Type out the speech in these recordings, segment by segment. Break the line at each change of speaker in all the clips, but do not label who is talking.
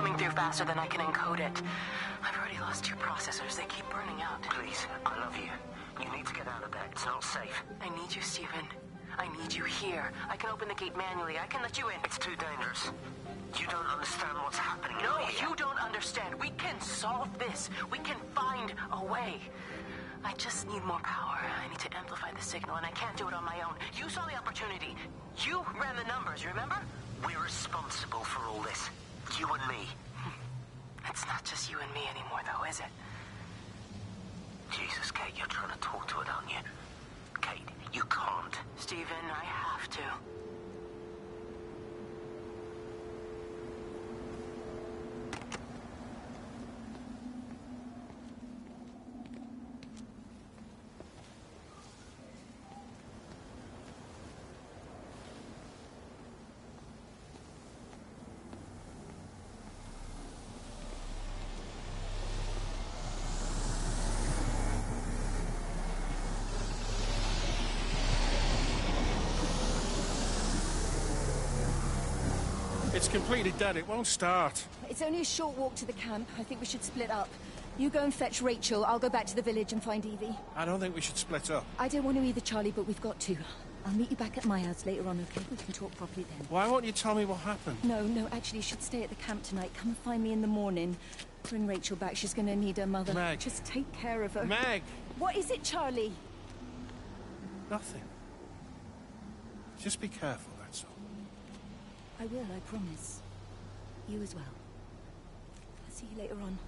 coming through faster than I can encode it. I've already lost 2 processors. They keep burning out.
Please, I love you. You need to get out of there. It's not safe.
I need you, Stephen. I need you here. I can open the gate manually. I can let you in.
It's too dangerous. You don't understand what's happening.
No, you don't understand. We can solve this. We can find a way. I just need more power. I need to amplify the signal, and I can't do it on my own. You saw the opportunity. You ran the numbers, remember?
We're responsible for all this. You and me.
It's not just you and me anymore, though, is it?
Jesus, Kate, you're trying to talk to it, aren't you? Kate, you can't.
Stephen, I have to.
It's completely dead. It won't start.
It's only a short walk to the camp. I think we should split up. You go and fetch Rachel. I'll go back to the village and find Evie.
I don't think we should split up.
I don't want to either, Charlie, but we've got to. I'll meet you back at my house later on, okay? We can talk properly then.
Why won't you tell me what happened?
No, actually, you should stay at the camp tonight. Come and find me in the morning. Bring Rachel back. She's going to need her mother.
Meg.
Just take care of her.
Meg!
What is it, Charlie?
Nothing. Just be careful, that's all.
I will, I promise. You as well. I'll see you later on.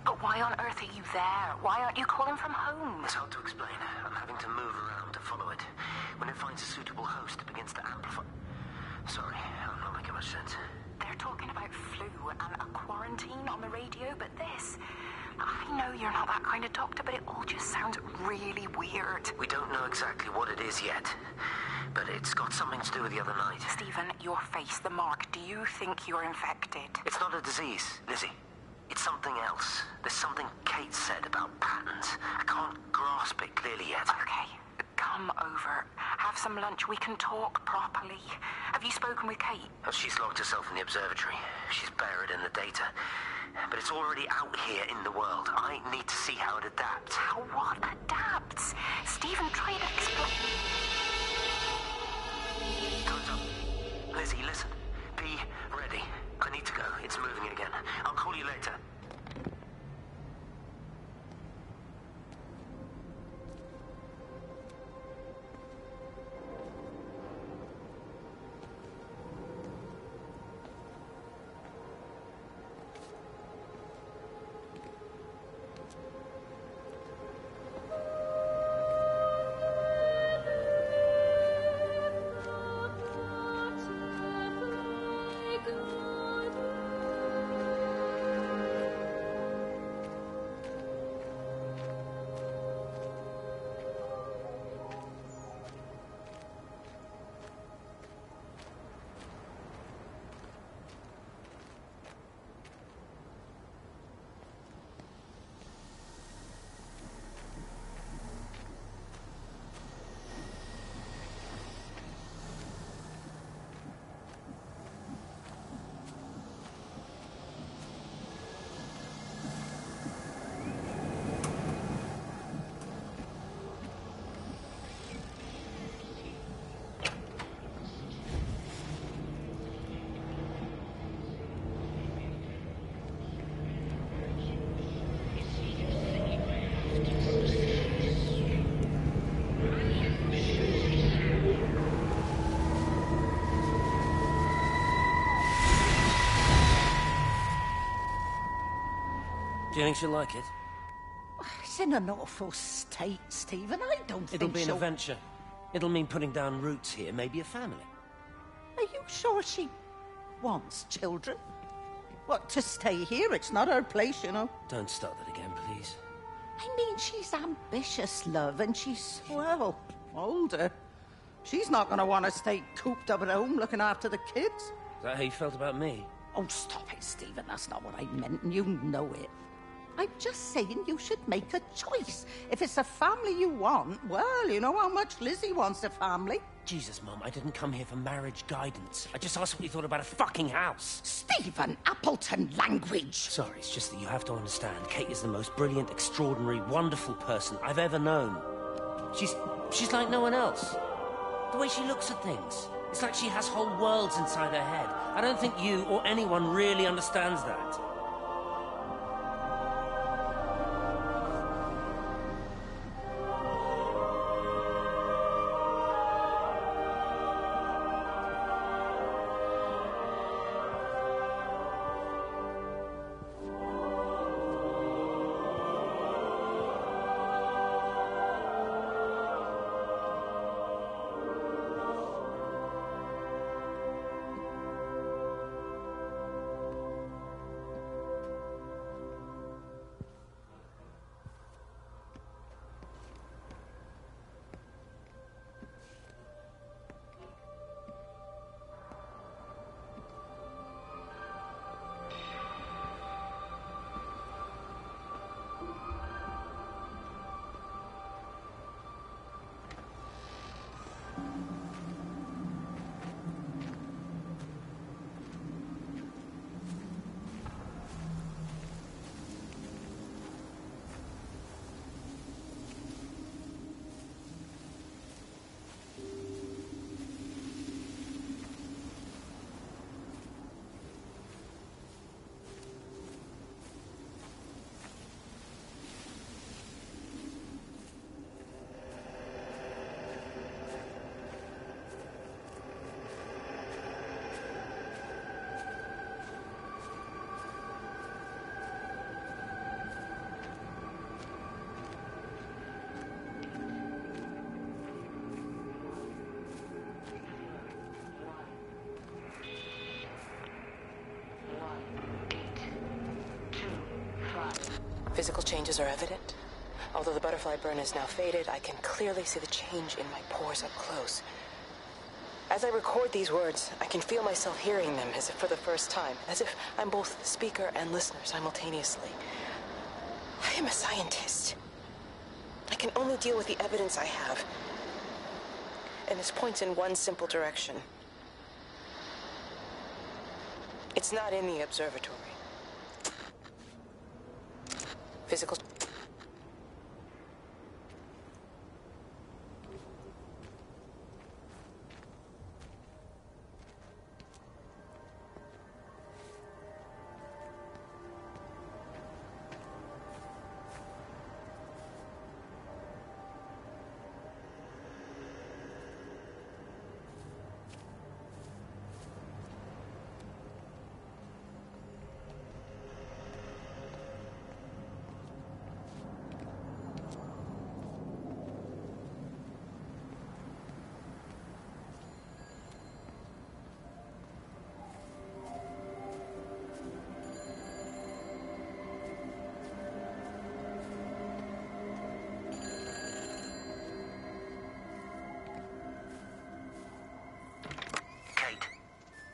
But why on earth are you there? Why aren't you calling from home?
It's hard to explain. I'm having to move around to follow it. When it finds a suitable host, it begins to amplify. Sorry, I'm not making much sense.
They're talking about flu and a quarantine on the radio, but this... I know you're not that kind of doctor, but it all just sounds really weird.
We don't know exactly what it is yet, but it's got something to do with the other night.
Stephen, your face, the mark, do you think you're infected?
It's not a disease, Lizzie. It's something else. There's something Kate said about patterns. I can't grasp it clearly yet.
Okay, come over. Have some lunch. We can talk properly. Have you spoken with Kate?
She's locked herself in the observatory. She's buried in the data. But it's already out here in the world. I need to see how it adapts.
How what adapts? Stephen, try to explain.
Time's up. Lizzie, listen. Be ready. I need to go. It's moving again. I'll call you later.
Do you think she'll like it?
It's in an awful state, Stephen. I don't think
It'll be an
she'll...
adventure. It'll mean putting down roots here, maybe a family.
Are you sure she wants children? What, to stay here? It's not her place, you know.
Don't start that again, please.
I mean, she's ambitious, love, and she's, well, older. She's not going to want to stay cooped up at home looking after the kids.
Is that how you felt about me?
Oh, stop it, Stephen. That's not what I meant, and you know it. I'm just saying you should make a choice. If it's a family you want, well, you know how much Lizzie wants a family.
Jesus, Mum, I didn't come here for marriage guidance. I just asked what you thought about a fucking house.
Stephen, Appleton language.
Sorry, it's just that you have to understand. Kate is the most brilliant, extraordinary, wonderful person I've ever known. She's like no one else. The way she looks at things. It's like she has whole worlds inside her head. I don't think you or anyone really understands that.
Physical changes are evident. Although the butterfly burn is now faded, I can clearly see the change in my pores up close. As I record these words, I can feel myself hearing them as if for the first time, as if I'm both speaker and listener simultaneously. I am a scientist. I can only deal with the evidence I have. And this points in one simple direction. It's not in the observatory. Physical...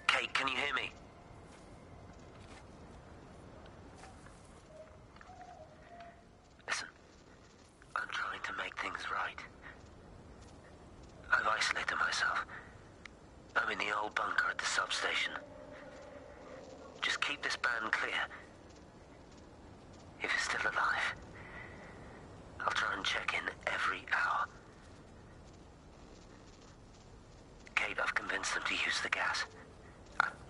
Kate, can you hear me? Listen, I'm trying to make things right. I've isolated myself. I'm in the old bunker at the substation. Just keep this band clear. If it's still alive, I'll try and check in every hour. Kate, I've convinced them to use the gas.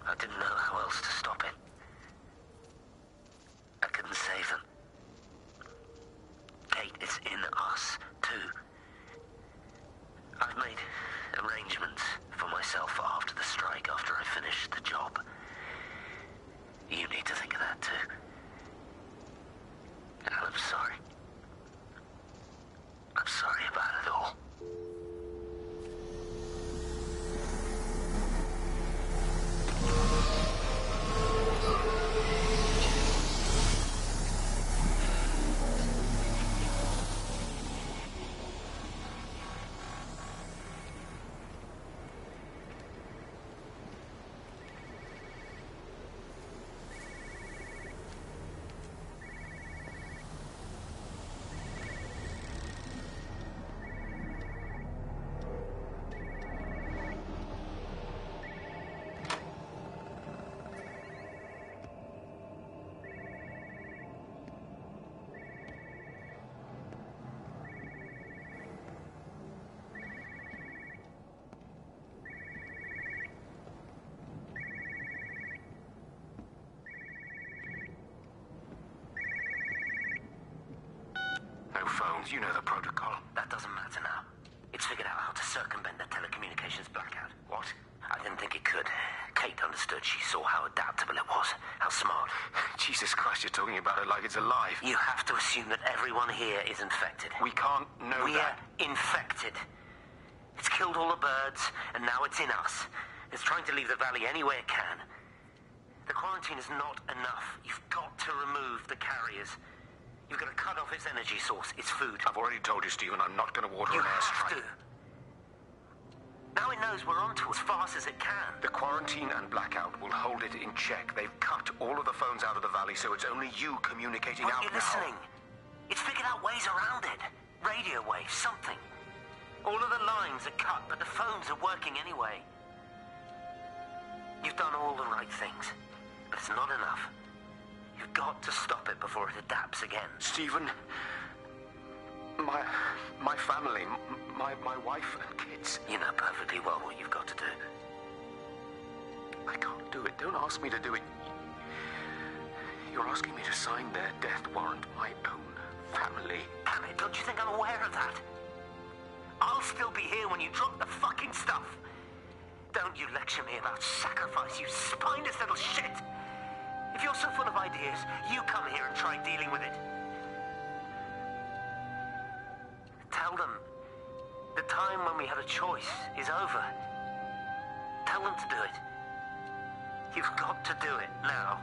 I didn't know how else to stop it. I couldn't save them. Kate, it's in us, too. I've made arrangements for myself after the strike, after I finish the job. You need to think of that, too. And I'm sorry. I'm sorry about it all.
No phones, you know the protocol.
That doesn't matter now. It's figured out how to circumvent the telecommunications blackout.
What?
I didn't think it could. Kate understood. She saw how adaptable it was. How smart.
Jesus Christ, you're talking about it like it's alive.
You have to assume that everyone here is infected.
We can't know
We're
that.
infected. It's killed all the birds, and now it's in us. It's trying to leave the valley any way it can. The quarantine is not enough. You've got to remove the carriers. You've got to cut off its energy source, its food.
I've already told you, Stephen, I'm not going to order
You
an
have
airstrike.
to. Now it knows we're onto as fast as it can.
The quarantine and blackout will hold it in check. They've cut all of the phones out of the valley, so it's only you communicating
Aren't
out
you
now.
listening? It's figured out ways around it. Radio waves, something. All of the lines are cut, but the phones are working anyway. You've done all the right things, but it's not enough. You've got to stop it before it adapts again.
Stephen, my family, my wife and kids.
You know perfectly well what you've got to do.
I can't do it. Don't ask me to do it. You're asking me to sign their death warrant. My own family.
Damn it, don't you think I'm aware of that? I'll still be here when you drop the fucking stuff. Don't you lecture me about sacrifice, you spineless little shit. If you're so full of ideas, you come here and try dealing with it. Tell them the time when we had a choice is over. Tell them to do it. You've got to do it now.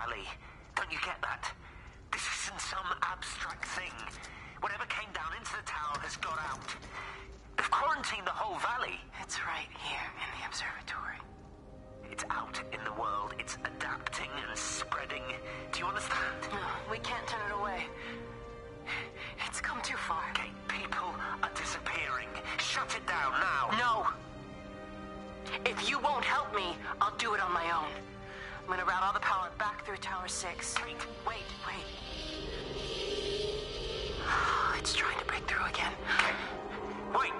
valley. Don't you get that? This isn't some abstract thing. Whatever came down into the tower has got out. They've quarantined the whole valley.
It's right here in the observatory.
It's out in the world. It's adapting and spreading. Do you understand?
No, we can't turn it away. It's come too far.
Okay, people are disappearing. Shut it down now.
No. If you won't help me, I'll do it on my own. I'm gonna route all the power back through Tower 6.
Kate.
Wait. It's trying to break through again.
Kate, wait.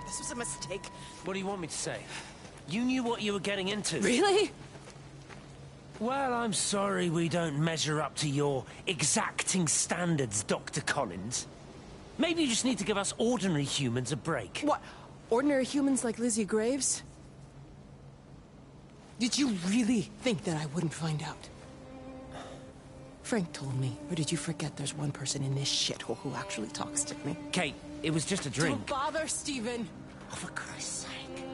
This was a mistake.
What do you want me to say? You knew what you were getting into.
Really?
Well, I'm sorry we don't measure up to your exacting standards, Dr. Collins. Maybe you just need to give us ordinary humans a break.
What? Ordinary humans like Lizzie Graves? Did you really think that I wouldn't find out? Frank told me. Or did you forget there's one person in this shithole who actually talks to me?
Kate, it was just a drink.
Don't bother, Stephen. Oh, for Christ's sake.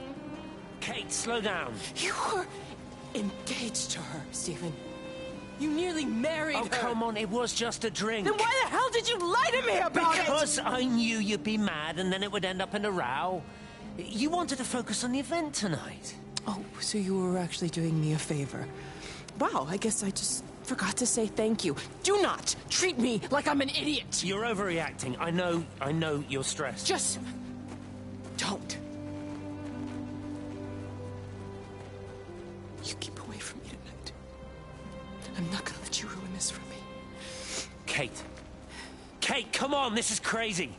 Kate, slow down.
You were engaged to her, Stephen. You nearly married her.
Oh, come on, it was just a drink.
Then why the hell did you lie to me about it?
Because I knew you'd be mad and then it would end up in a row. You wanted to focus on the event tonight.
Oh, so you were actually doing me a favor. Wow, I guess I just forgot to say thank you. Do not treat me like I'm an idiot.
You're overreacting. I know you're stressed.
Just don't. You keep away from me tonight. I'm not gonna let you ruin this for me.
Kate. Kate, come on, this is crazy.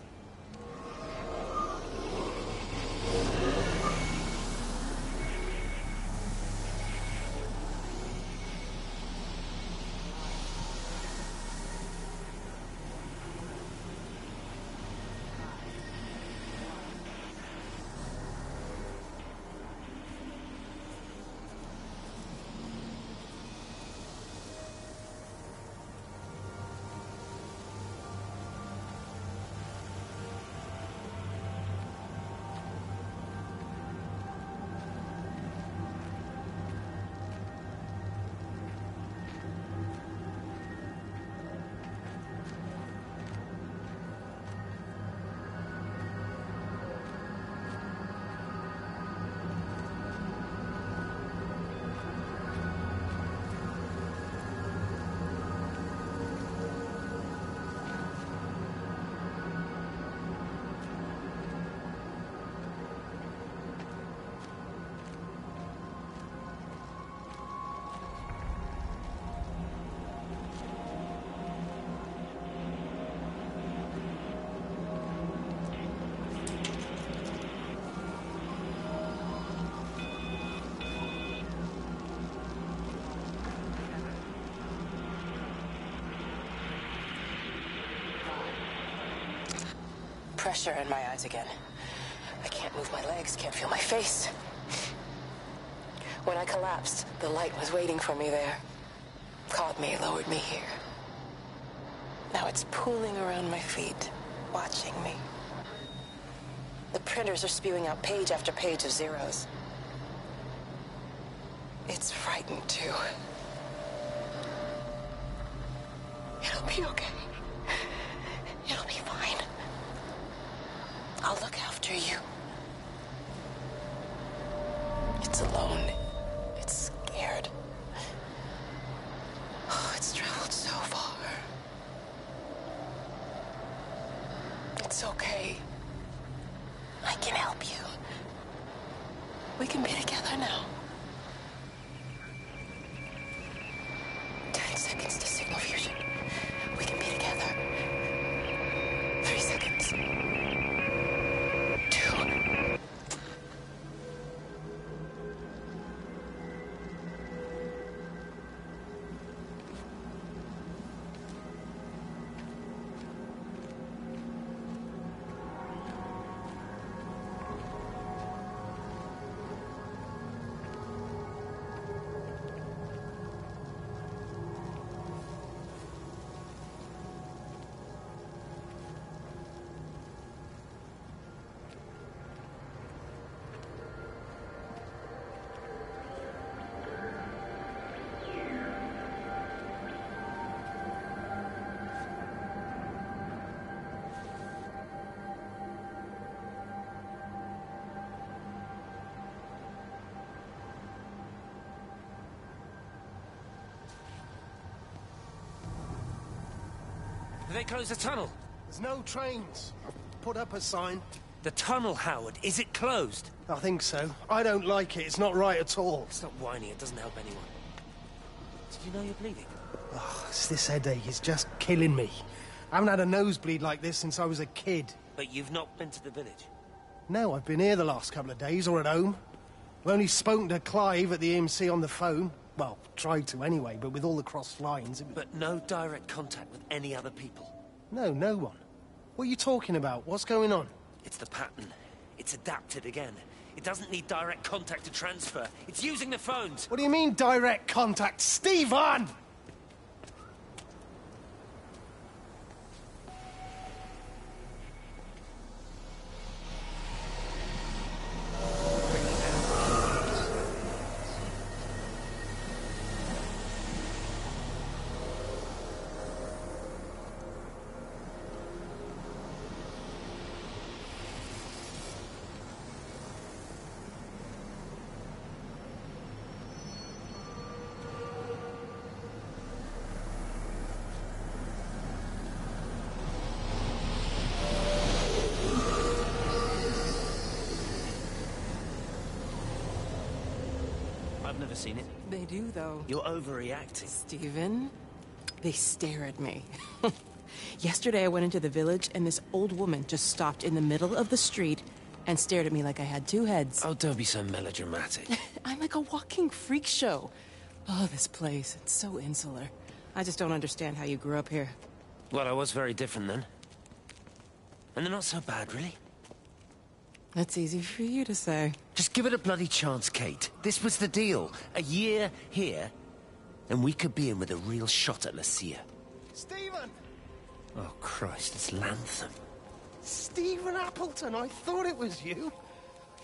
Pressure in my eyes again. I can't move my legs, can't feel my face. When I collapsed, the light was waiting for me there. Caught me, lowered me here. Now it's pooling around my feet, watching me. The printers are spewing out page after page of zeros. It's frightened, too. It'll be okay. It'll be fine. I'll look after you. It's alone. It's scared. Oh, it's traveled so far. It's okay. I can help you. We can be together now. 10 seconds to signal fusion. We can be together. 3 seconds. 2.
Have they closed the tunnel?
There's no trains. I've put up a sign.
The tunnel, Howard. Is it closed?
I think so. I don't like it. It's not right at all.
Stop whining. It doesn't help anyone. Did you know you're bleeding?
Oh, it's this headache. It's just killing me. I haven't had a nosebleed like this since I was a kid.
But you've not been to the village?
No, I've been here the last couple of days, or at home. I've only spoken to Clive at the EMC on the phone. Well, tried to anyway, but with all the crossed lines...
But no direct contact with any other people?
No, no one. What are you talking about? What's going on?
It's the pattern. It's adapted again. It doesn't need direct contact to transfer. It's using the phones.
What do you mean, direct contact? Stephen!
I've never seen it.
They do, though.
You're overreacting.
Stephen, they stare at me. Yesterday I went into the village and this old woman just stopped in the middle of the street and stared at me like I had 2 heads.
Oh, don't be so melodramatic.
I'm like a walking freak show. Oh, this place, it's so insular. I just don't understand how you grew up here.
Well, I was very different then. And they're not so bad, really.
That's easy for you to say.
Just give it a bloody chance, Kate. This was the deal. A year here, and we could be in with a real shot at Lucia.
Stephen!
Oh, Christ, it's Lantham.
Stephen Appleton, I thought it was you.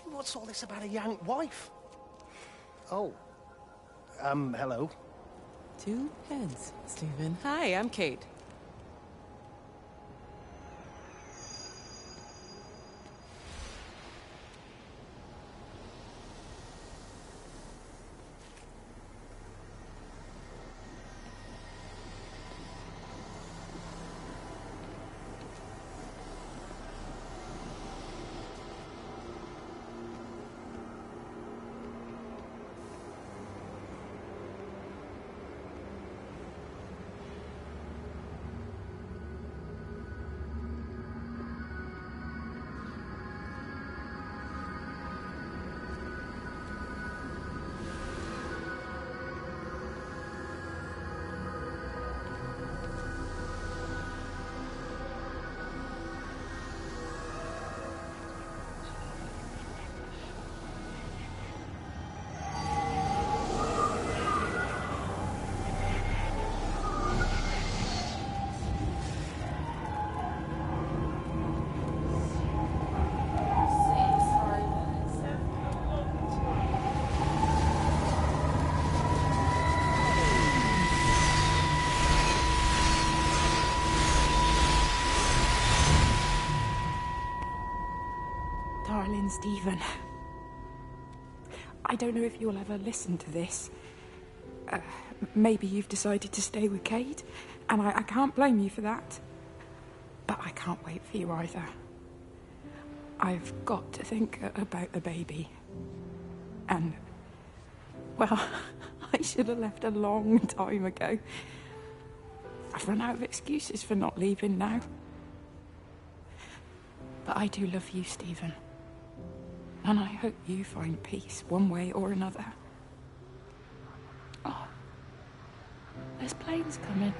What's all this about a Yank wife? Oh. Hello.
2 heads, Stephen. Hi, I'm Kate.
Listen, Stephen. I don't know if you'll ever listen to this. Maybe you've decided to stay with Kate, and I can't blame you for that. But I can't wait for you either. I've got to think about the baby. And, well, I should have left a long time ago. I've run out of excuses for not leaving now. But I do love you, Stephen. And I hope you find peace one way or another. Oh, there's planes coming.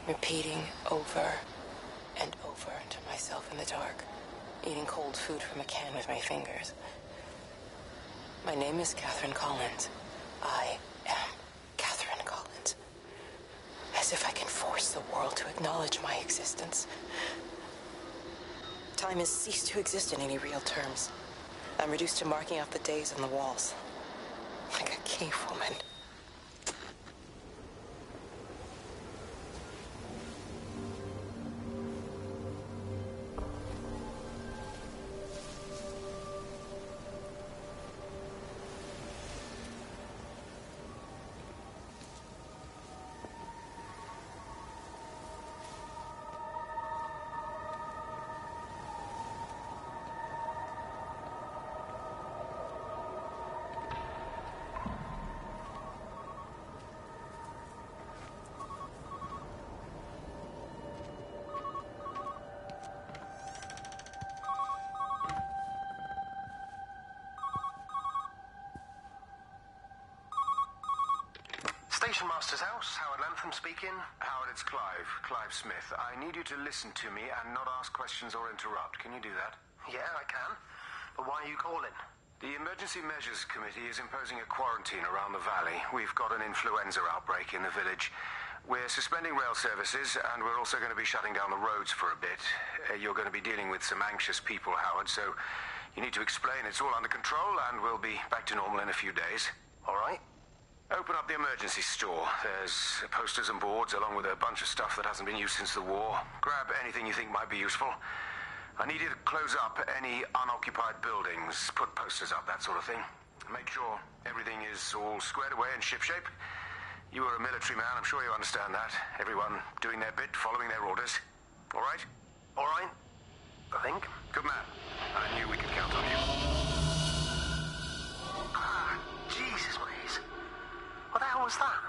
Repeating over and over to myself in the dark, eating cold food from a can with my fingers. My name is Catherine Collins. I am Catherine Collins. As if I can force the world to acknowledge my existence. Time has ceased to exist in any real terms. I'm reduced to marking out the days on the walls. Like a cave woman.
Station Master's house, Howard Lantham speaking. Howard, it's Clive. Clive Smith. I need you to listen to me and not ask questions or interrupt. Can you do that?
Yeah, I can. But why are you calling?
The Emergency Measures Committee is imposing a quarantine around the valley. We've got an influenza outbreak in the village. We're suspending rail services, and we're also going to be shutting down the roads for a bit. You're going to be dealing with some anxious people, Howard, so you need to explain it's all under control, and we'll be back to normal in a few days.
All right.
Open up the emergency store. There's posters and boards along with a bunch of stuff that hasn't been used since the war. Grab anything you think might be useful. I need you to close up any unoccupied buildings, put posters up, that sort of thing. Make sure everything is all squared away and shipshape. You are a military man, I'm sure you understand that. Everyone doing their bit, following their orders. All right? All right? I think. Good man. I knew we could count on you.
Ah, Jesus, please. What the hell was that?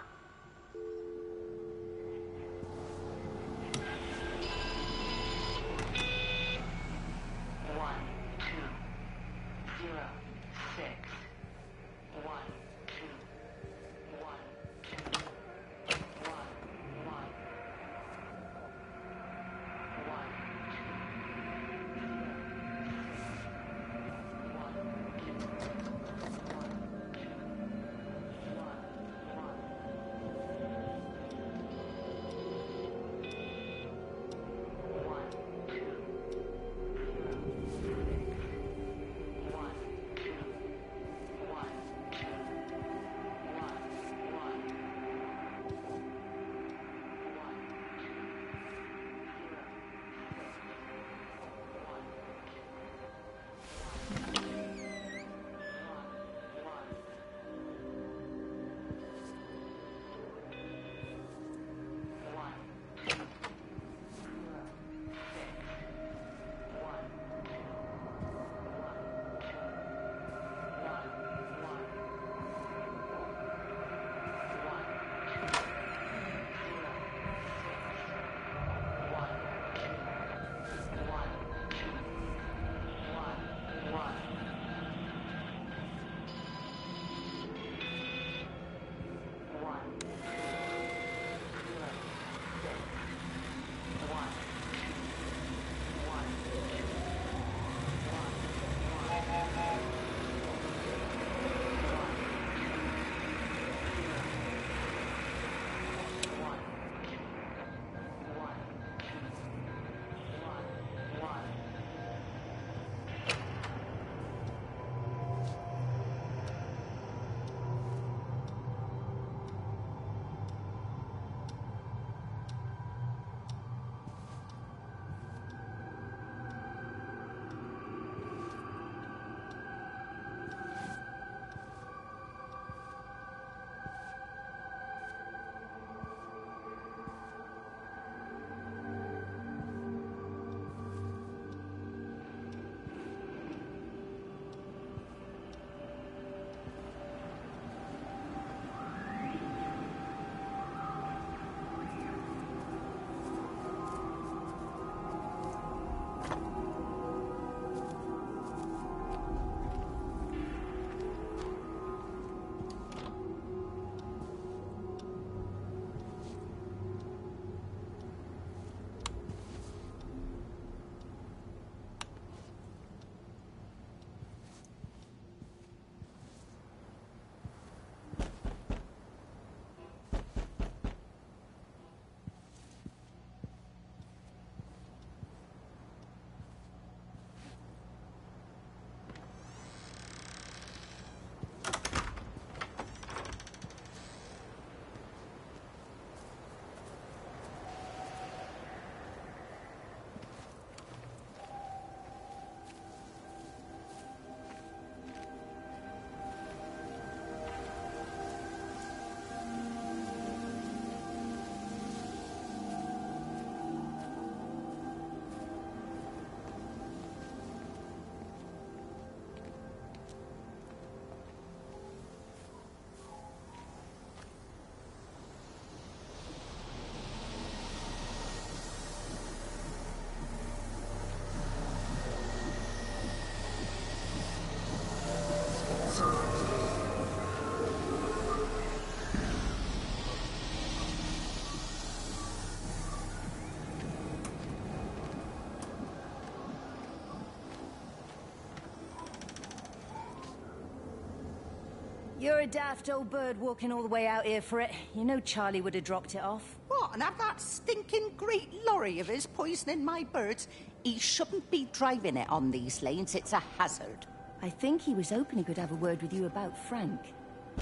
You're a daft old bird walking all the way out here for it. You know Charlie would have dropped it off.
What, and have that stinking great lorry of his poisoning my birds? He shouldn't be driving it on these lanes. It's a hazard.
I think he was hoping he could have a word with you about Frank.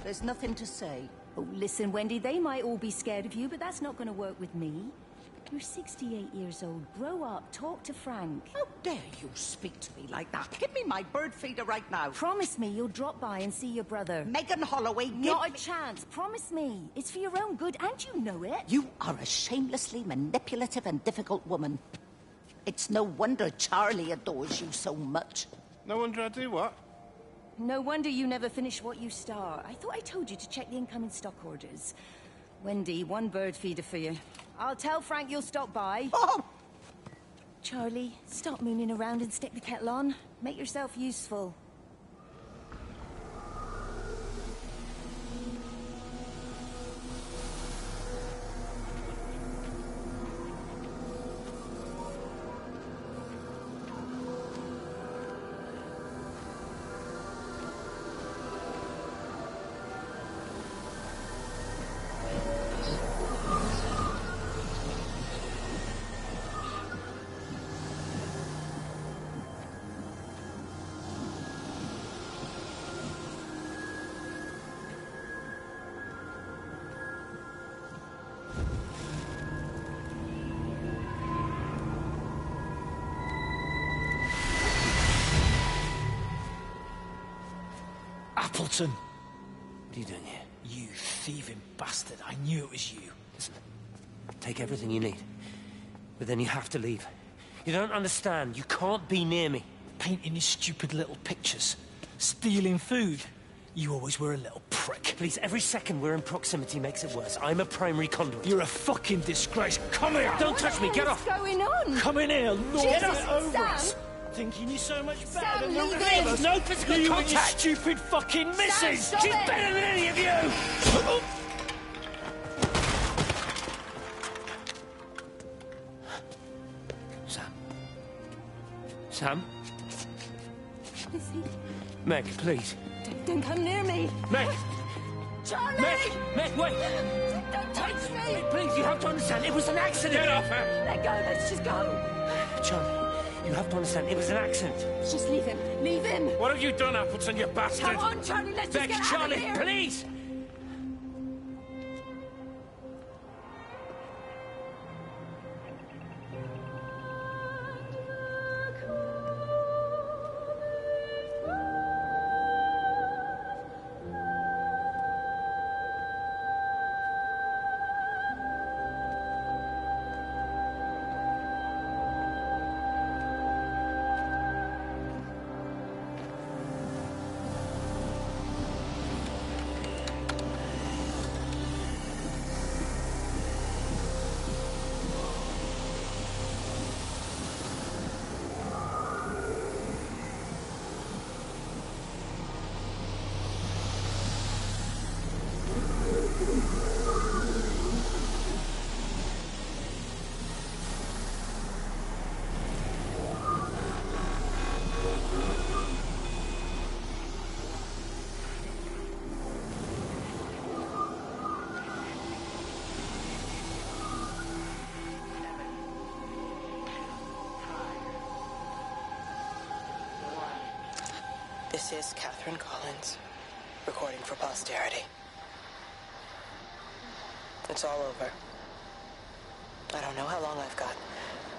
There's nothing to say.
Oh, listen, Wendy, they might all be scared of you, but that's not going to work with me. You're 68 years old. Grow up. Talk to Frank.
How dare you speak to me like that? Give me my bird feeder right now.
Promise me you'll drop by and see your brother.
Megan Holloway,
Not a chance. Promise me. It's for your own good, and you know it.
You are a shamelessly manipulative and difficult woman. It's no wonder Charlie adores you so much.
No wonder I do what?
No wonder you never finish what you start. I thought I told you to check the incoming stock orders. Wendy, one bird feeder for you. I'll tell Frank you'll stop by.
Oh!
Charlie, stop mooning around and stick the kettle on. Make yourself useful.
Appleton!
What are you doing here?
You thieving bastard. I knew it was you.
Listen, take everything you need. But then you have to leave. You don't understand. You can't be near me.
Painting your stupid little pictures. Stealing food. You always were a little prick.
Please, every second we're in proximity makes it worse. I'm a primary conduit.
You're a fucking disgrace. Come here!
Don't touch me, get off!
What's going on?
Come in here, Lord,
Jesus,
get over
Sam.
it! Thinking you're so much better
Sam,
than
leave
the
him.
others.
No physical
You and your
contact.
stupid fucking missus!
stop
She's
it.
better than any of you! Sam? Sam?
Lizzie,
Meg, please.
don't come near me.
Meg!
Charlie!
Meg, wait!
Don't touch me!
Please, you have to understand, it was an accident! Get off her!
Let go, let's just go.
Charlie, you have to understand, it was an accident.
Just leave him. Leave him.
What have you done, Appleton, you bastard?
Come on, Charlie, let's just
Meg,
get out
Charlie,
of here.
please!
This is Catherine Collins, recording for posterity. It's all over. I don't know how long I've got.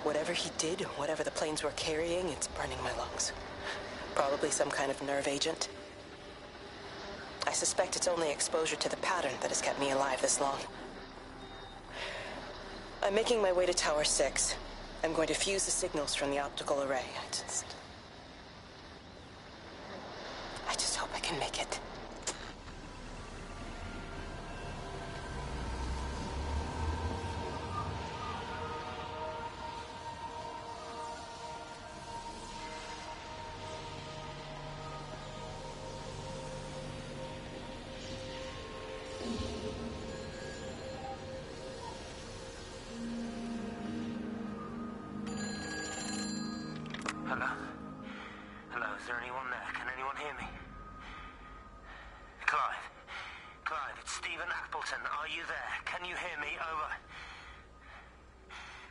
Whatever he did, whatever the planes were carrying, it's burning my lungs. Probably some kind of nerve agent. I suspect it's only exposure to the pattern that has kept me alive this long. I'm making my way to Tower 6. I'm going to fuse the signals from the optical array. I just hope I can make it.
Hello? Hello, is there anyone there? Can anyone hear me? Clive? Clive, it's Stephen Appleton. Are you there? Can you hear me? Over.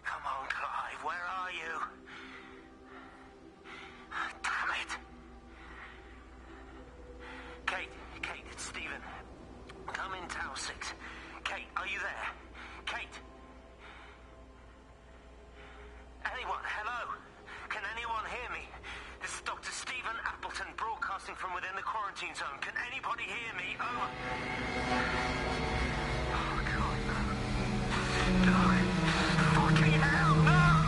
Come on, Clive, where are you? Damn it. Kate, it's Stephen. Come in Tower 6. within the quarantine zone. Can anybody hear me? Over. Oh, God, no. No. Fucking hell, no!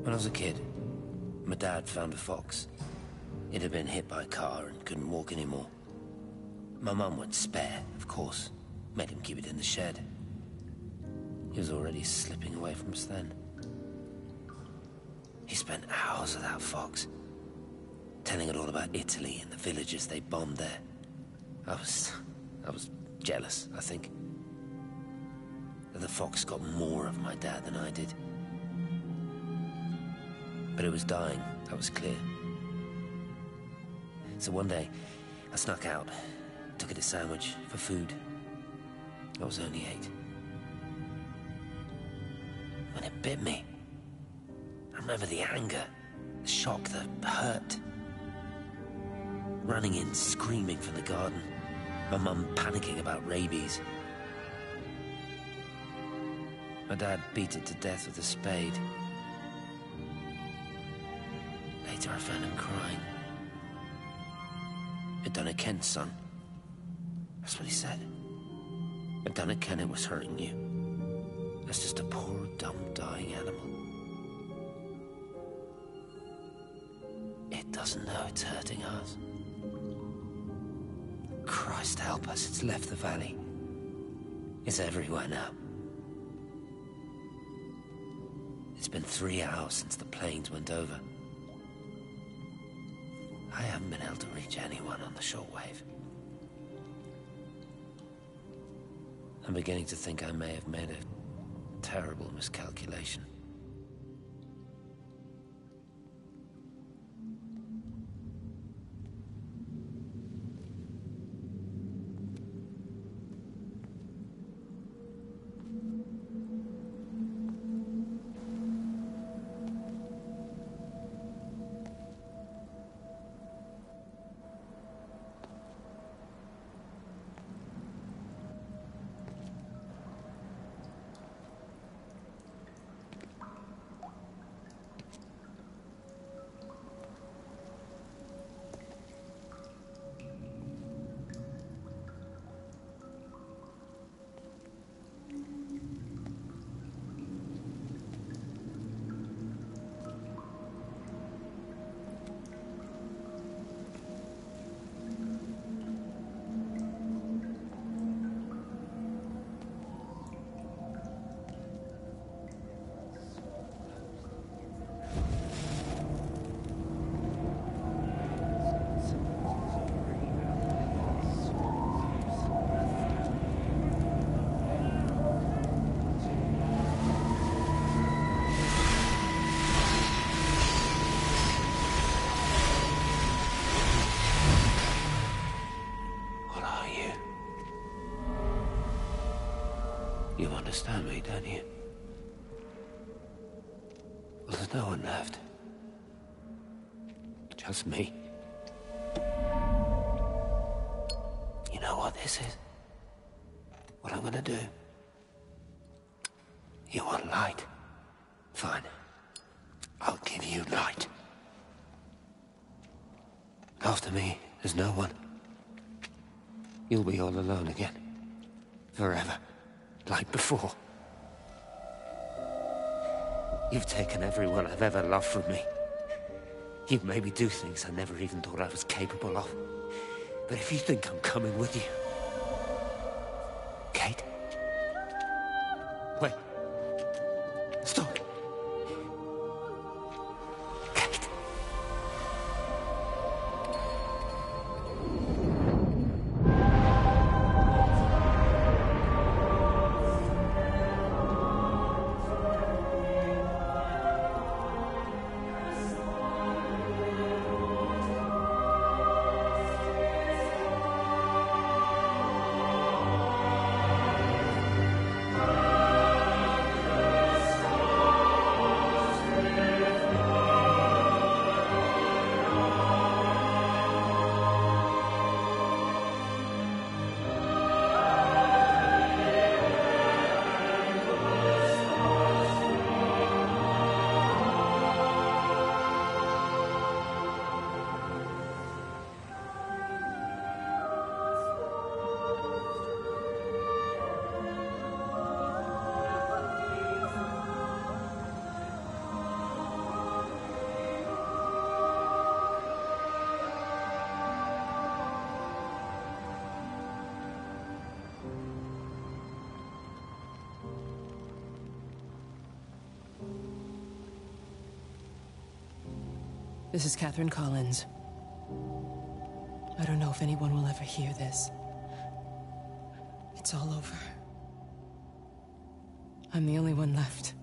When I was a kid, my dad found a fox. It had been hit by a car and couldn't walk anymore. My mum went spare, of course. Made him keep it in the shed. He was already slipping away from us then. He spent hours with that fox, telling it all about Italy and the villages they bombed there. I was jealous, I think. That the fox got more of my dad than I did. But it was dying, that was clear. So one day, I snuck out, took it a sandwich for food. I was only 8. When it bit me, I remember the anger, the shock, the hurt. Running in, screaming from the garden. My mum panicking about rabies. My dad beat it to death with a spade. Later I found him crying. I'd done it, Ken's son. That's what he said. I'd done it, Ken, it was hurting you. That's just a poor, dumb, dying animal. It doesn't know it's hurting us. Christ help us, it's left the valley. It's everywhere now. It's been 3 hours since the planes went over. I haven't been able to reach anyone on the shortwave. I'm beginning to think I may have made a terrible miscalculation.
me, don't you? Well, there's no one left. Just me. You know what this is? What I'm gonna do? You want light? Fine. I'll give you light. After me, there's no one. You'll be all alone again. Forever. Like before. You've taken everyone I've ever loved from me. You've made me do things I never even thought I was capable of. But if you think I'm coming with you... Kate? Wait. Stop. Kate.
This is Catherine Collins. I don't know if anyone will ever hear this. It's all over. I'm the only one left.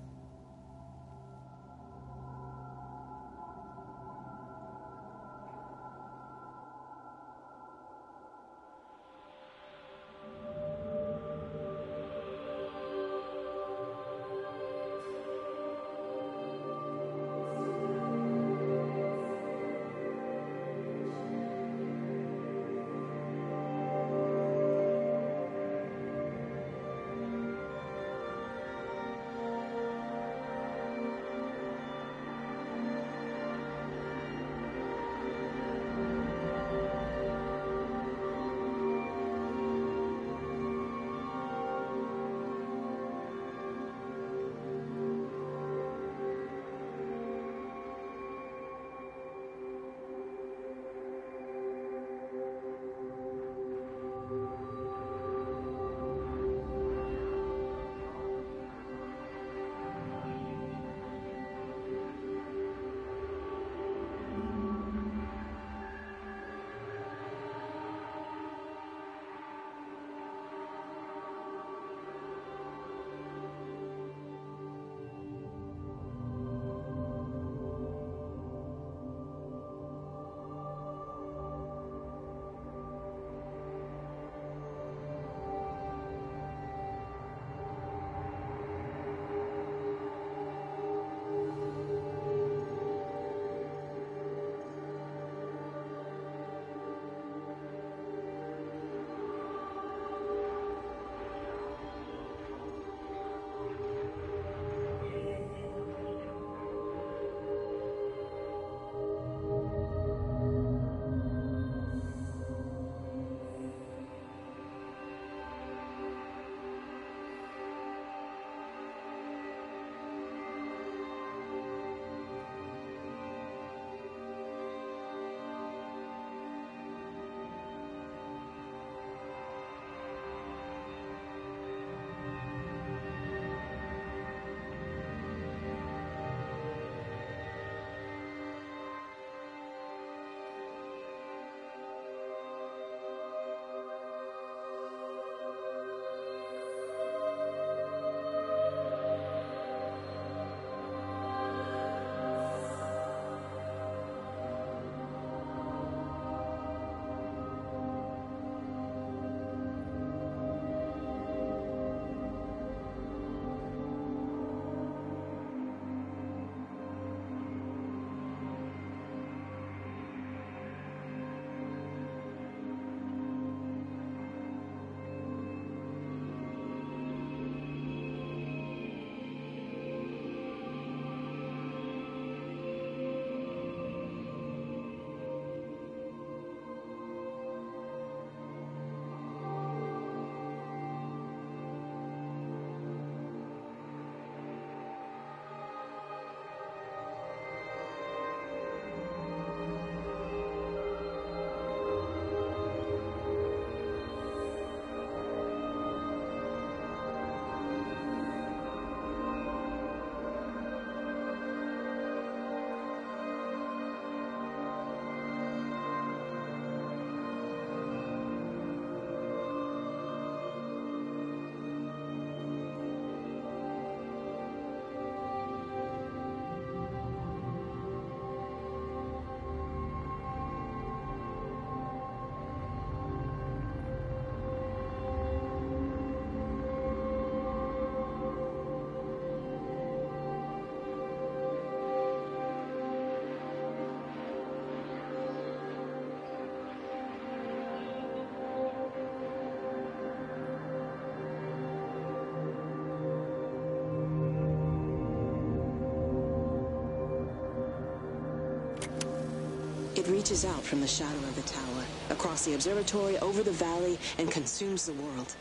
It reaches out from the shadow of the tower, across the observatory, over the valley, and consumes the world.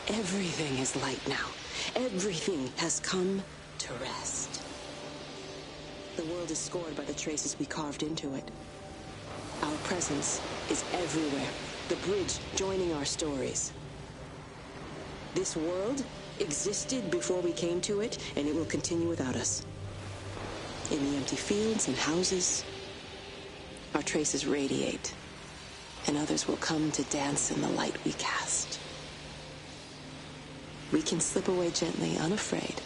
Everything is light now. Everything has come to rest. The world is scored by the traces we carved into it. Our presence is everywhere, the bridge joining our stories. This world existed before we came to it, and it will continue without us. In the empty fields and houses, our traces radiate, and others will come to dance in the light we cast. We can slip away gently, unafraid,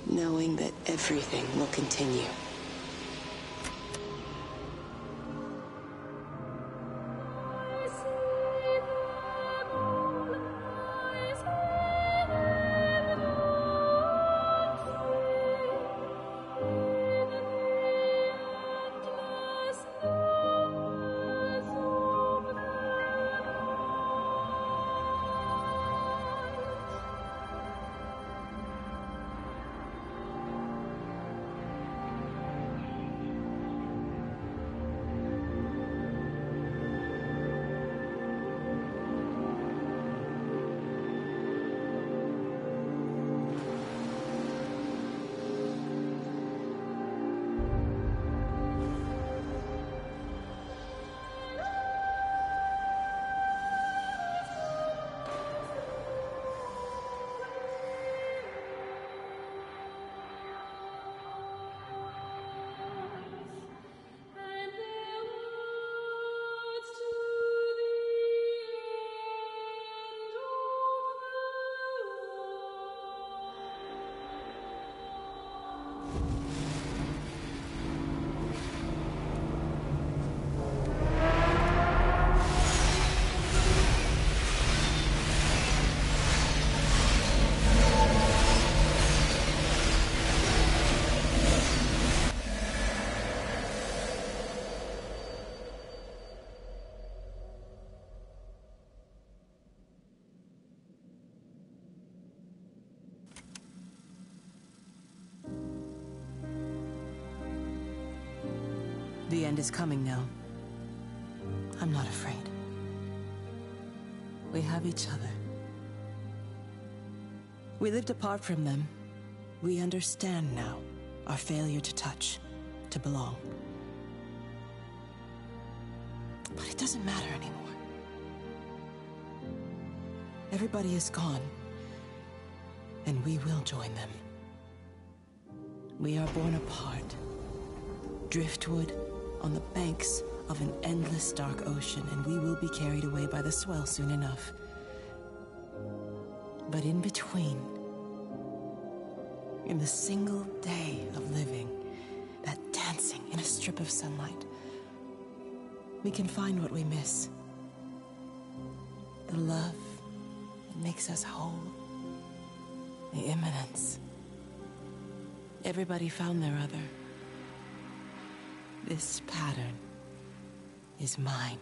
knowing that everything will continue. The end is coming now. I'm not afraid. We have each other. We lived apart from them. We understand now our failure to touch, to belong. But it doesn't matter anymore. Everybody is gone, and we will join them. We are born apart, driftwood on the banks of an endless dark ocean, and we will be carried away by the swell soon enough. But in between, in the single day of living, that dancing in a strip of sunlight, we can find what we miss. The love that makes us whole. The imminence. Everybody found their other. This pattern is mine.